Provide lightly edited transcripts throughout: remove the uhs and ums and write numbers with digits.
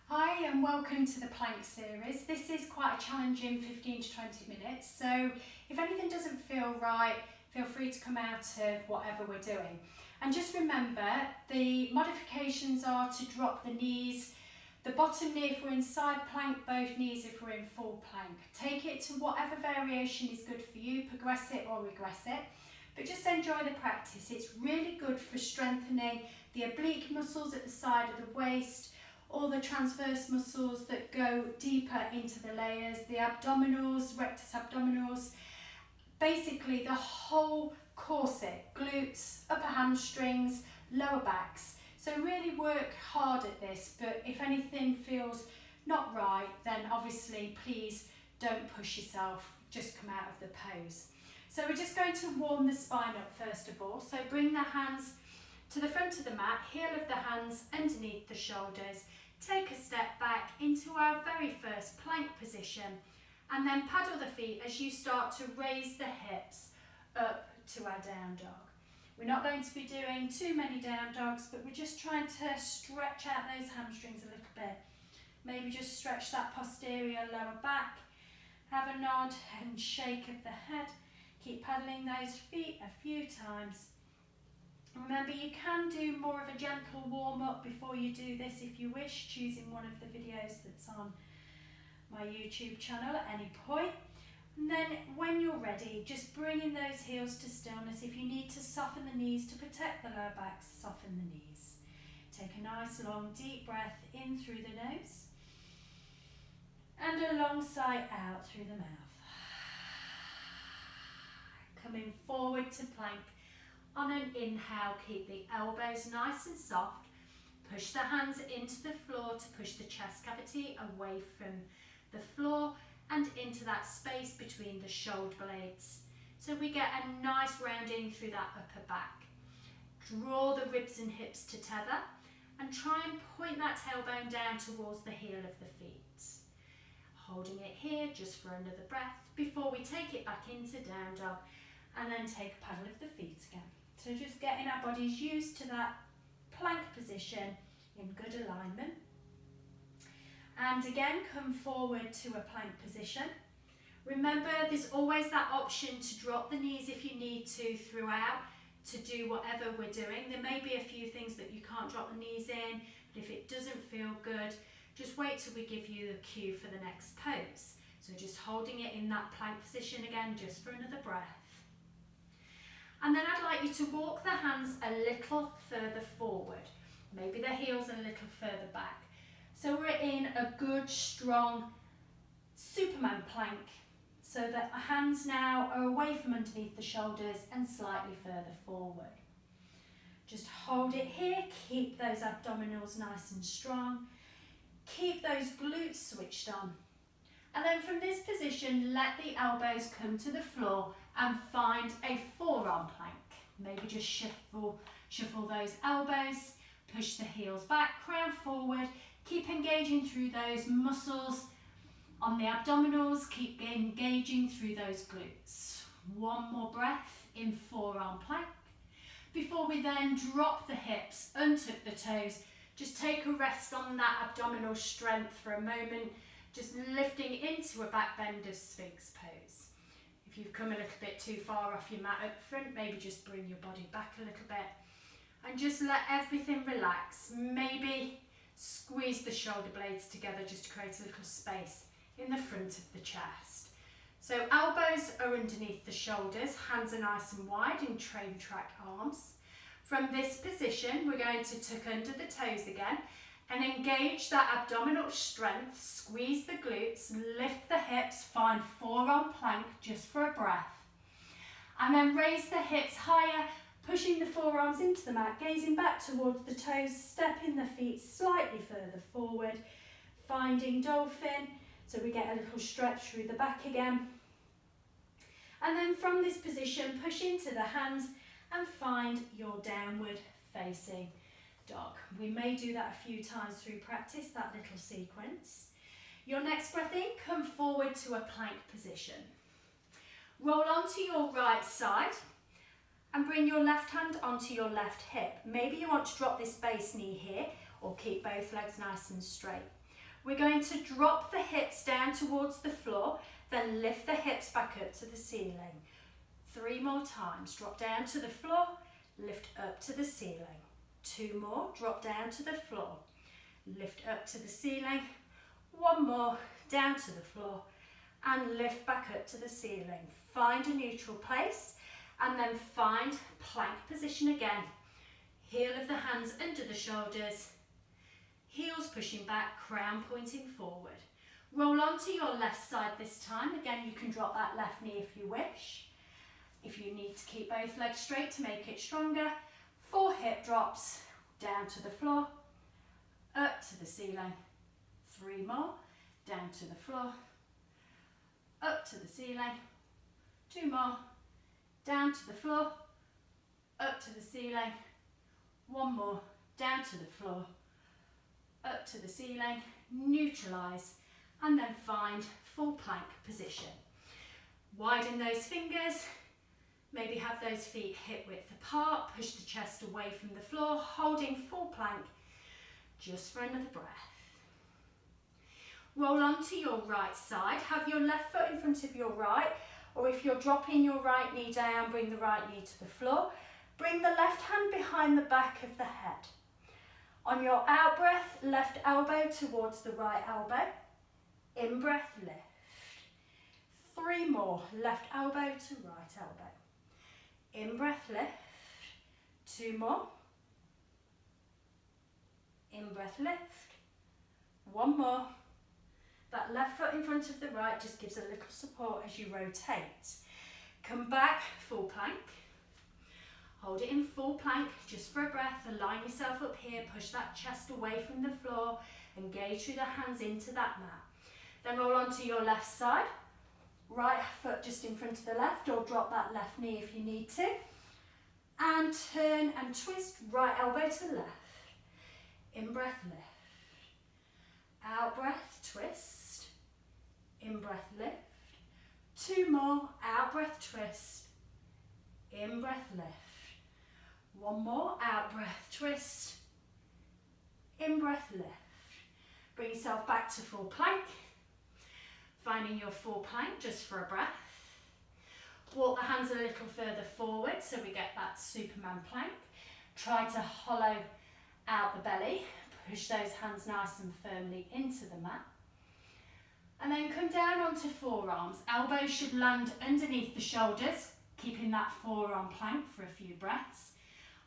Hi and welcome to the plank series. This is quite a challenging 15 to 20 minutes, so if anything doesn't feel right, feel free to come out of whatever we're doing. And just remember, the modifications are to drop the knees, the bottom knee if we're in side plank, both knees if we're in full plank. Take it to whatever variation is good for you, progress it or regress it, but just enjoy the practice. It's really good for strengthening the oblique muscles at the side of the waist, all the transverse muscles that go deeper into the layers, the abdominals, rectus abdominals, basically the whole corset, glutes, upper hamstrings, lower backs. So really work hard at this, but if anything feels not right, then obviously please don't push yourself, just come out of the pose. So we're just going to warm the spine up first of all. So bring the hands to the front of the mat, heel of the hands underneath the shoulders. Take a step back into our very first plank position and then paddle the feet as you start to raise the hips up to our down dog. We're not going to be doing too many down dogs, but we're just trying to stretch out those hamstrings a little bit. Maybe just stretch that posterior lower back. Have a nod and shake of the head. Keep paddling those feet a few times. Remember, you can do more of a gentle warm-up before you do this if you wish, choosing one of the videos that's on my YouTube channel at any point. And then when you're ready, just bringing those heels to stillness. If you need to soften the knees to protect the lower back, soften the knees. Take a nice long deep breath in through the nose and a long sigh out through the mouth. Coming forward to plank. On an inhale, keep the elbows nice and soft. Push the hands into the floor to push the chest cavity away from the floor and into that space between the shoulder blades. So we get a nice rounding through that upper back. Draw the ribs and hips to tether and try and point that tailbone down towards the heel of the feet. Holding it here just for another breath before we take it back into down dog and then take a paddle of the feet again. So just getting our bodies used to that plank position in good alignment. And again, come forward to a plank position. Remember, there's always that option to drop the knees if you need to throughout to do whatever we're doing. There may be a few things that you can't drop the knees in, but if it doesn't feel good, just wait till we give you the cue for the next pose. So just holding it in that plank position again, just for another breath. And then I'd like you to walk the hands a little further forward, maybe the heels a little further back. So we're in a good, strong Superman plank, so that our hands now are away from underneath the shoulders and slightly further forward. Just hold it here, keep those abdominals nice and strong, keep those glutes switched on. And then from this position, let the elbows come to the floor and find a forearm plank. Maybe just shuffle those elbows, push the heels back, crown forward, keep engaging through those muscles on the abdominals, keep engaging through those glutes. One more breath in forearm plank. Before we then drop the hips, untuck the toes, just take a rest on that abdominal strength for a moment, just lifting into a back bend of Sphinx pose. If you've come a little bit too far off your mat at the front, maybe just bring your body back a little bit and just let everything relax. Maybe squeeze the shoulder blades together just to create a little space in the front of the chest. So elbows are underneath the shoulders, hands are nice and wide in train track arms. From this position, we're going to tuck under the toes again and engage that abdominal strength, squeeze the glutes, lift the hips, find forearm plank just for a breath. And then raise the hips higher, pushing the forearms into the mat, gazing back towards the toes, stepping the feet slightly further forward, finding dolphin, so we get a little stretch through the back again. And then from this position, push into the hands and find your downward facing dog. We may do that a few times through practice, that little sequence. Your next breath in, come forward to a plank position. Roll onto your right side and bring your left hand onto your left hip. Maybe you want to drop this base knee here or keep both legs nice and straight. We're going to drop the hips down towards the floor, then lift the hips back up to the ceiling. 3 more times. Drop down to the floor, lift up to the ceiling. 2 more, drop down to the floor, lift up to the ceiling. 1 more, down to the floor, and lift back up to the ceiling. Find a neutral place, and then find plank position again. Heel of the hands under the shoulders, heels pushing back, crown pointing forward. Roll onto your left side this time. Again, you can drop that left knee if you wish. If you need to keep both legs straight to make it stronger, 4 hip drops, down to the floor, up to the ceiling. 3 more, down to the floor, up to the ceiling. 2 more, down to the floor, up to the ceiling. 1 more, down to the floor, up to the ceiling, neutralise, and then find full plank position. Widen those fingers, maybe have those feet hip width apart, push the chest away from the floor, holding full plank just for another breath. Roll onto your right side, have your left foot in front of your right, or if you're dropping your right knee down, bring the right knee to the floor. Bring the left hand behind the back of the head. On your out breath, left elbow towards the right elbow. In breath, lift. 3 more, left elbow to right elbow. In breath, lift. 2 more. In breath, lift. 1 more. That left foot in front of the right just gives a little support as you rotate. Come back, full plank. Hold it in full plank just for a breath. Align yourself up here, push that chest away from the floor, engage through the hands into that mat. Then roll onto your left side. Right foot just in front of the left, or drop that left knee if you need to. And turn and twist, right elbow to left. In breath, lift. Out breath, twist. In breath, lift. 2 more, out breath, twist. In breath, lift. 1 more, out breath, twist. In breath, lift. Bring yourself back to full plank. Finding your full plank just for a breath. Walk the hands a little further forward so we get that Superman plank. Try to hollow out the belly. Push those hands nice and firmly into the mat. And then come down onto forearms. Elbows should land underneath the shoulders, keeping that forearm plank for a few breaths.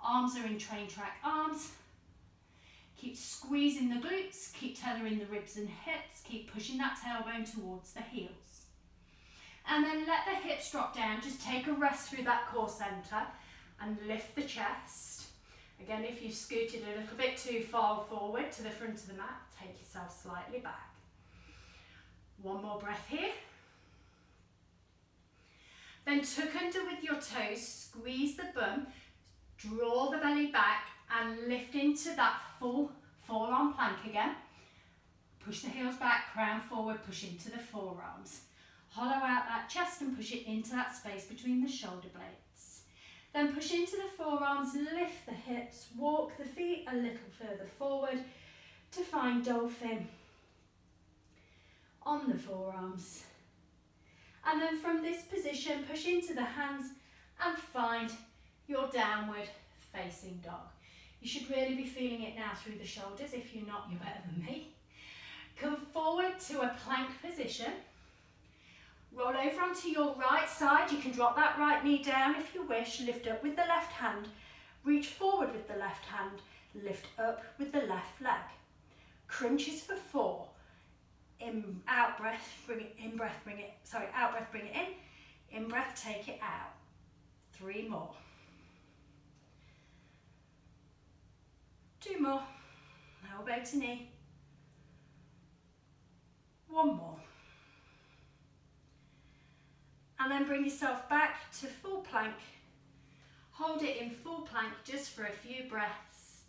Arms are in train track arms. Keep squeezing the glutes, keep tethering the ribs and hips, keep pushing that tailbone towards the heels. And then let the hips drop down, just take a rest through that core centre and lift the chest. Again, if you've scooted a little bit too far forward to the front of the mat, take yourself slightly back. 1 more breath here. Then tuck under with your toes, squeeze the bum, draw the belly back and lift into that full forearm plank again. Push the heels back, crown forward, push into the forearms. Hollow out that chest and push it into that space between the shoulder blades. Then push into the forearms, lift the hips, walk the feet a little further forward to find dolphin on the forearms. And then from this position, push into the hands and find your downward facing dog. You should really be feeling it now through the shoulders. If you're not, you're better than me. Come forward to a plank position. Roll over onto your right side. You can drop that right knee down if you wish. Lift up with the left hand. Reach forward with the left hand. Lift up with the left leg. Crunches for 4. Out breath, bring it in, breath, bring it, out breath, bring it in breath, take it out. 3 more. 2 more, elbow to knee. 1 more. And then bring yourself back to full plank. Hold it in full plank just for a few breaths.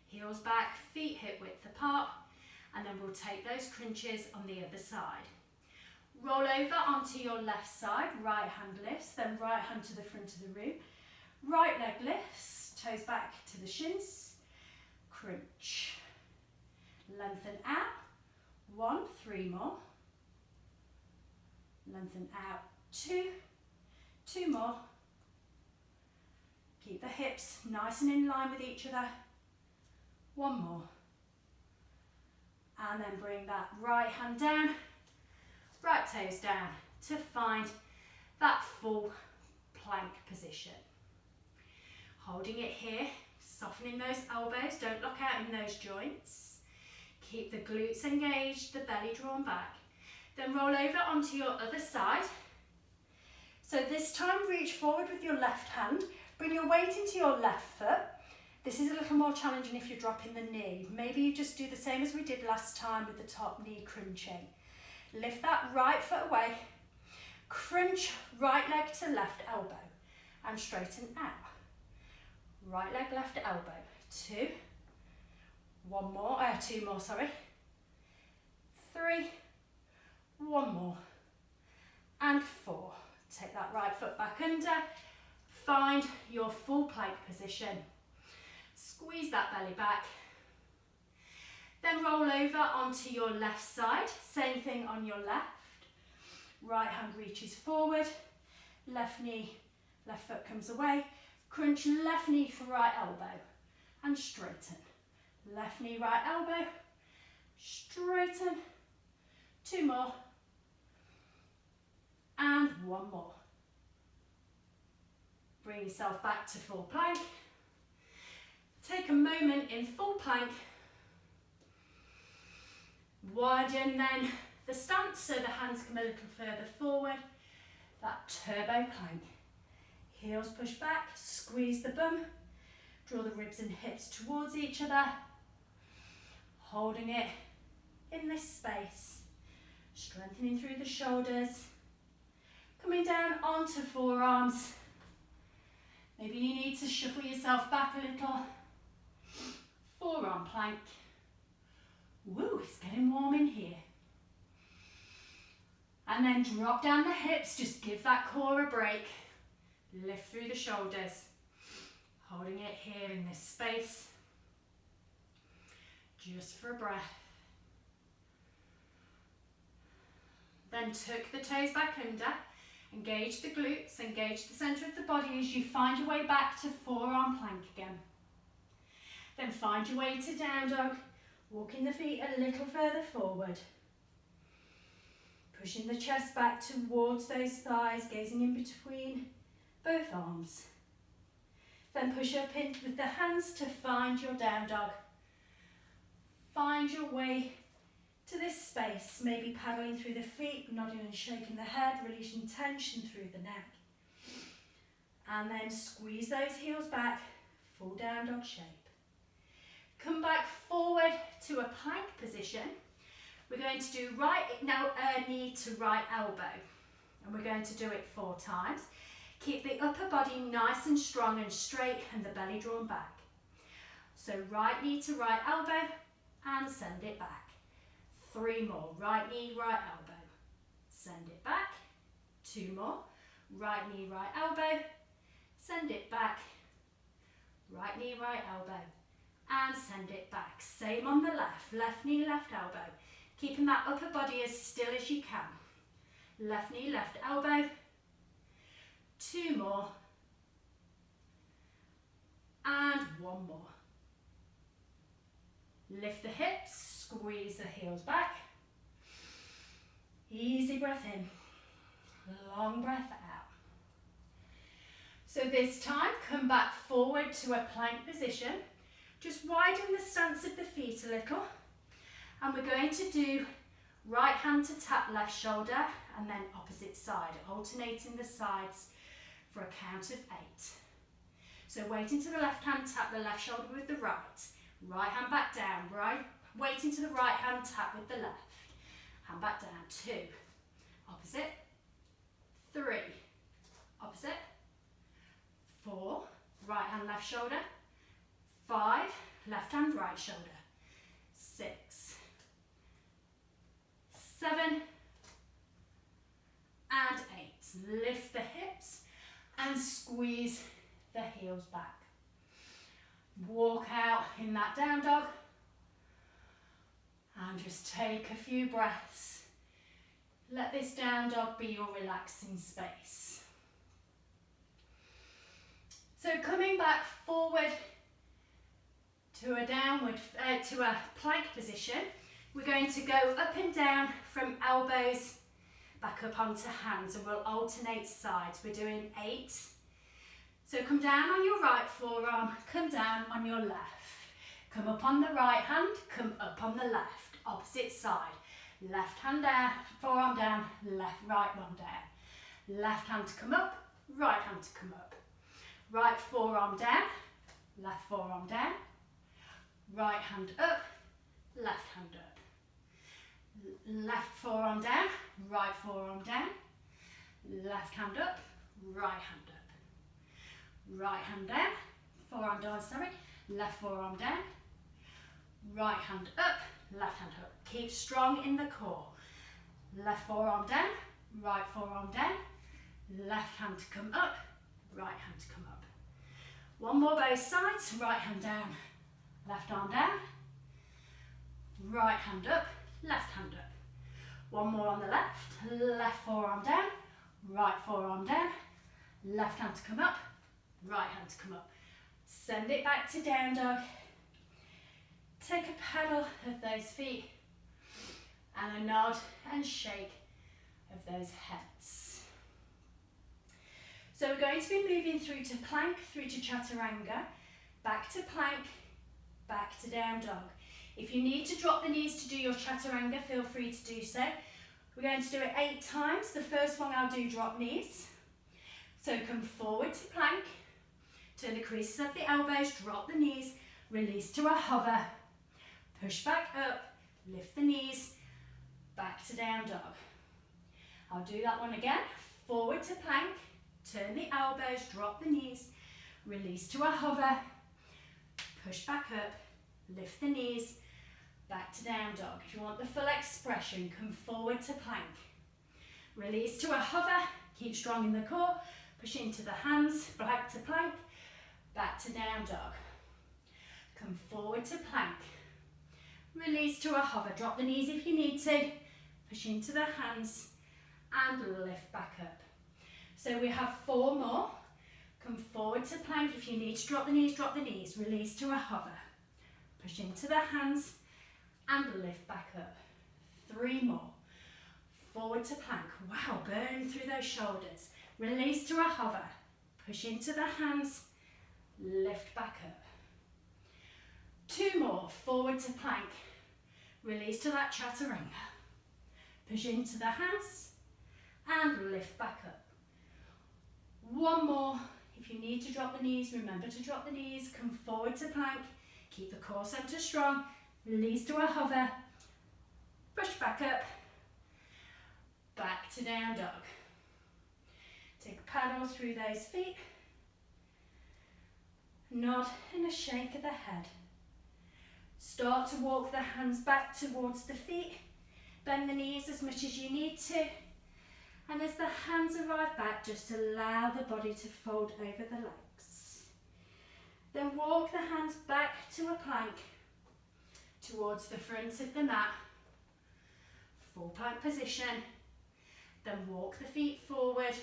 Heels back, feet hip width apart. And then we'll take those crunches on the other side. Roll over onto your left side, right hand lifts, then right hand to the front of the room. Right leg lifts, toes back to the shins. Crunch. Lengthen out. 1, 3 more. Lengthen out, 2, 2 more. Keep the hips nice and in line with each other. 1 more. And then bring that right hand down, right toes down to find that full plank position. Holding it here, softening those elbows, don't lock out in those joints. Keep the glutes engaged, the belly drawn back. Then roll over onto your other side. So this time reach forward with your left hand, bring your weight into your left foot. This is a little more challenging if you're dropping the knee. Maybe you just do the same as we did last time with the top knee crunching. Lift that right foot away, crunch right leg to left elbow and straighten out. Right leg, left elbow, 2, 2 more, sorry. 3, 1 more, and 4. Take that right foot back under, find your full plank position. Squeeze that belly back. Then roll over onto your left side, same thing on your left. Right hand reaches forward, left knee, left foot comes away. Crunch left knee for right elbow and straighten. Left knee, right elbow, straighten. 2 more. And 1 more. Bring yourself back to full plank. Take a moment in full plank. Widen then the stance so the hands come a little further forward. That turbo plank. Heels push back, squeeze the bum. Draw the ribs and hips towards each other. Holding it in this space. Strengthening through the shoulders. Coming down onto forearms. Maybe you need to shuffle yourself back a little. Forearm plank. Woo, it's getting warm in here. And then drop down the hips, just give that core a break. Lift through the shoulders. Holding it here in this space. Just for a breath. Then tuck the toes back under. Engage the glutes, engage the centre of the body as you find your way back to forearm plank again. Then find your way to down dog, walking the feet a little further forward. Pushing the chest back towards those thighs, gazing in between both arms. Then push up in with the hands to find your down dog. Find your way to this space, maybe paddling through the feet, nodding and shaking the head, releasing tension through the neck. And then squeeze those heels back, full down dog shape. Come back forward to a plank position. We're going to do knee to right elbow. And we're going to do it 4 times. Keep the upper body nice and strong and straight and the belly drawn back. So right knee to right elbow and send it back. 3 more, right knee, right elbow. Send it back. 2 more, right knee, right elbow. Send it back. Right knee, right elbow. And send it back. Same on the left, left knee, left elbow. Keeping that upper body as still as you can. Left knee, left elbow. 2 more. And 1 more. Lift the hips, squeeze the heels back. Easy breath in, long breath out. So this time, come back forward to a plank position. Just widen the stance of the feet a little. And we're going to do right hand to tap left shoulder and then opposite side, alternating the sides for a count of 8. So wait until the left hand, tap the left shoulder with the right. Right hand back down, right. Wait until the right hand, tap with the left. Hand back down, 2. Opposite. 3. Opposite. 4. Right hand, left shoulder. 5. Left hand, right shoulder. 6. 7. And 8. Lift the hips and squeeze the heels back. Walk out in that down dog. And just take a few breaths. Let this down dog be your relaxing space. So coming back forward to a plank position, we're going to go up and down from elbows back up onto hands, and we'll alternate sides. We're doing 8. So come down on your right forearm, come down on your left. Come up on the right hand, come up on the left. Opposite side. Left hand down, forearm down, right one down. Left hand to come up, right hand to come up. Right forearm down, left forearm down. Right hand up, left hand up. Left forearm down, right forearm down. Left hand up, right hand up. Right hand down, forearm down, sorry. Left forearm down. Right hand up, left hand up. Keep strong in the core. Left forearm down, right forearm down. Left hand to come up, right hand to come up. One more both sides, right hand down, left arm down. Right hand up, left hand up. One more on the left forearm down, right forearm down. Left hand to come up, right hand to come up. Send it back to down dog. Take a paddle of those feet and a nod and shake of those heads. So we're going to be moving through to plank, through to chaturanga, back to plank, back to down dog. If you need to drop the knees to do your chaturanga, feel free to do so. We're going to do it 8 times. The first one I'll do drop knees. So come forward to plank, turn the creases of the elbows, drop the knees, release to a hover, push back up, lift the knees, back to down dog. I'll do that one again. Forward to plank, turn the elbows, drop the knees, release to a hover, push back up, lift the knees, back to down dog. If you want the full expression, come forward to plank. Release to a hover, keep strong in the core, push into the hands, back to plank, back to down dog. Come forward to plank. Release to a hover, drop the knees if you need to, push into the hands and lift back up. So we have 4 more. Come forward to plank. If you need to drop the knees, release to a hover. Push into the hands and lift back up. 3 more. Forward to plank. Wow, burn through those shoulders. Release to a hover. Push into the hands, lift back up. 2 more. Forward to plank. Release to that chaturanga. Push into the hands and lift back up. 1 more. If you need to drop the knees, remember to drop the knees. Come forward to plank. Keep the core center strong. Release to a hover. Push back up. Back to down dog. Take a paddle through those feet. Nod and a shake of the head. Start to walk the hands back towards the feet. Bend the knees as much as you need to. And as the hands arrive back, just allow the body to fold over the legs. Then walk the hands back to a plank towards the front of the mat. Full plank position. Then walk the feet forward,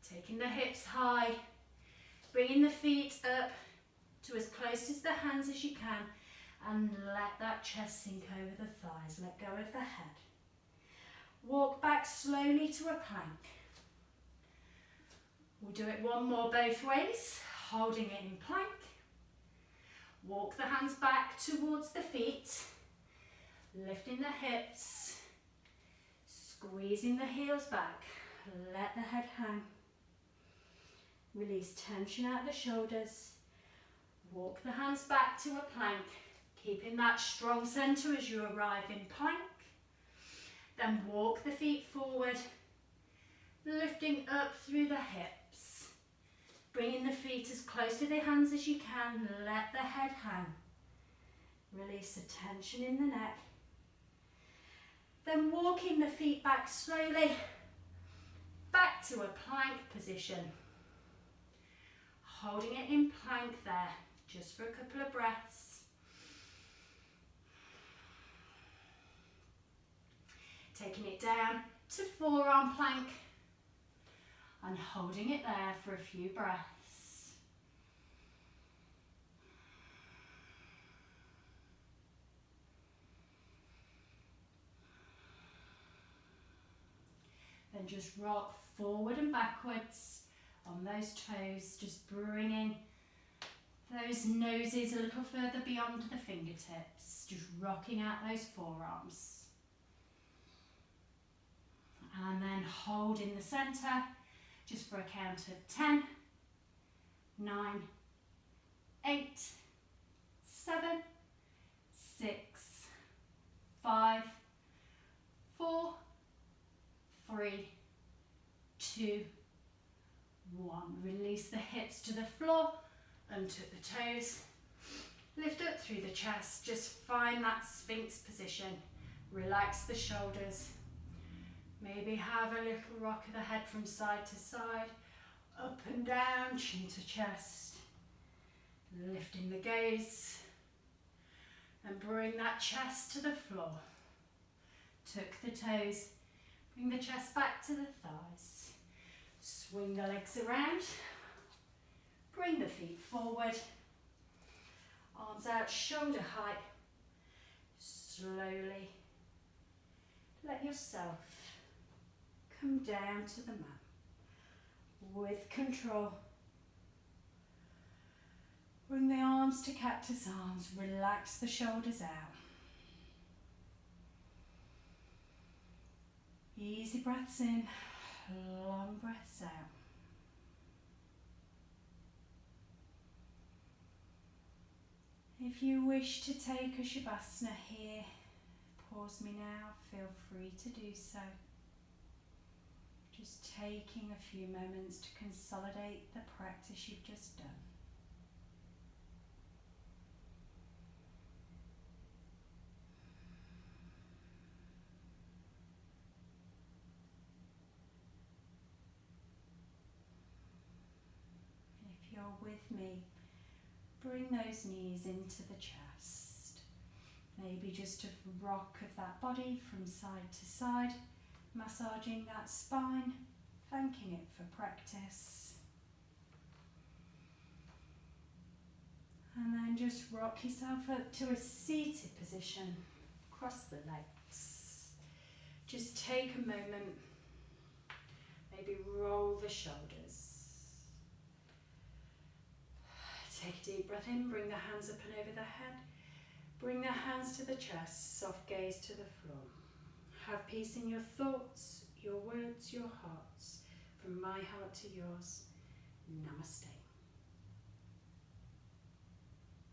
taking the hips high, bringing the feet up to as close as the hands as you can, and let that chest sink over the thighs. Let go of the head. Walk back slowly to a plank. We'll do it 1 more both ways, holding it in plank. Walk the hands back towards the feet, lifting the hips, squeezing the heels back. Let the head hang. Release tension out the shoulders. Walk the hands back to a plank, keeping that strong center as you arrive in plank. Then walk the feet forward, lifting up through the hips, bringing the feet as close to the hands as you can. Let the head hang. Release the tension in the neck. Then walking the feet back slowly, back to a plank position. Holding it in plank there, just for a couple of breaths. Taking it down to forearm plank and holding it there for a few breaths. Then just rock forward and backwards on those toes, just bringing those noses a little further beyond the fingertips, just rocking out those forearms. And then hold in the centre, just for a count of 10, 9, 8, 7, 6, 5, 4, 3, 2, 1. Release the hips to the floor, untuck the toes, lift up through the chest, just find that Sphinx position, relax the shoulders, maybe have a little rock of the head from side to side, up and down, chin to chest, lifting the gaze, and bring that chest to the floor, tuck the toes, bring the chest back to the thighs, swing the legs around, bring the feet forward, arms out shoulder height, slowly let yourself come down to the mat with control. Bring the arms to cactus arms, relax the shoulders out. Easy breaths in, long breaths out. If you wish to take a Shavasana here, pause me now, feel free to do so. Just taking a few moments to consolidate the practice you've just done. If you're with me, bring those knees into the chest. Maybe just a rock of that body from side to side, massaging that spine, thanking it for practice. And then just rock yourself up to a seated position, cross the legs. Just take a moment, maybe roll the shoulders. Take a deep breath in, bring the hands up and over the head. Bring the hands to the chest, soft gaze to the floor. Have peace in your thoughts, your words, your hearts. From my heart to yours, Namaste.